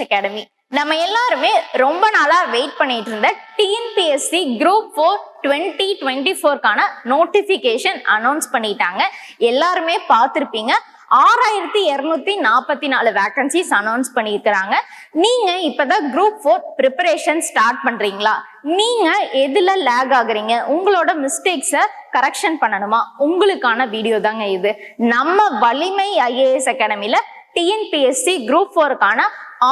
Academy. நம்ம எல்லாருமே ரொம்ப நாளா வெயிட் பண்ணிட்டு இருந்த டிஎன்பிஎஸ்சி குரூப் 4 2024க்கான நோட்டிபிகேஷன் அனௌன்ஸ் பண்ணிட்டாங்க. எல்லாருமே பார்த்திருப்பீங்க. 6244 வேகன்சிஸ் அனௌன்ஸ் பண்ணியிருக்கிறாங்க. நீங்க இப்பதான் குரூப் 4 ப்ரிப்பரேஷன் ஸ்டார்ட் பண்றீங்களா? நீங்க எதுல லேக் ஆகுறீங்க? உங்களோட மிஸ்டேக்ஸை கரெக்ஷன் பண்ணணுமா? உங்களுக்கான வீடியோ தாங்க இது. நம்ம வலிமை ஐஏஎஸ் அகாடமில டிஎன்பிஎஸ்சி குரூப் 4க்கான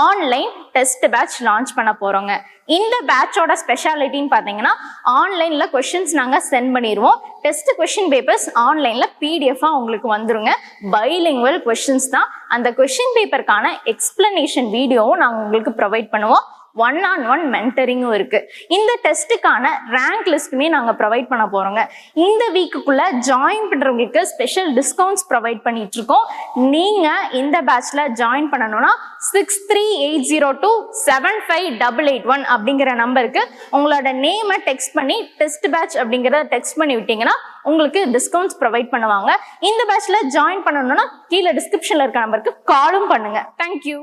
ஆன்லைன் டெஸ்ட் பேட்ச் லான்ச் பண்ண போறோங்க. இந்த பேட்சோட ஸ்பெஷாலிட்டின்னு பாத்தீங்கன்னா, ஆன்லைன்ல கொஸ்டின்ஸ் நாங்க சென்ட் பண்ணிடுவோம். டெஸ்ட் கொஸ்டின் பேப்பர்ஸ் ஆன்லைன்ல பிடிஎஃபா உங்களுக்கு வந்துருங்க. பைலிங்குவல் கொஸ்டின்ஸ் தான். அந்த கொஸ்டின் பேப்பருக்கான எக்ஸ்பிளனேஷன் வீடியோவும் நாங்க உங்களுக்கு ப்ரொவைட் பண்ணுவோம். 1-on-1 மென்டரிங்கும் இருக்கு. இந்த டெஸ்ட்டுக்கான ரேங்க் லிஸ்ட்டுமே நாங்க ப்ரொவைட் பண்ண போறோங்க. இந்த வீக்குக்குள்ள ஜாயின் பண்றவங்களுக்கு ஸ்பெஷல் டிஸ்கவுண்ட்ஸ் ப்ரொவைட் பண்ணிட்டு இருக்கோம். நீங்க இந்த பேட்ச்ல ஜாயின் பண்ணணும்னா 6380275881 அப்படிங்கிற நம்பருக்கு உங்களோட நேமை டெக்ஸ்ட் பண்ணி டெஸ்ட் பேட்ச் அப்படிங்கிறத டெக்ஸ்ட் பண்ணி விட்டீங்கன்னா உங்களுக்கு டிஸ்கவுண்ட்ஸ் ப்ரொவைட் பண்ணுவாங்க. இந்த பேட்ச்ல ஜாயின் பண்ணணும்னா கீழே டிஸ்கிரிப்ஷன்ல இருக்க நம்பருக்கு காலும் பண்ணுங்க. தேங்க்யூ.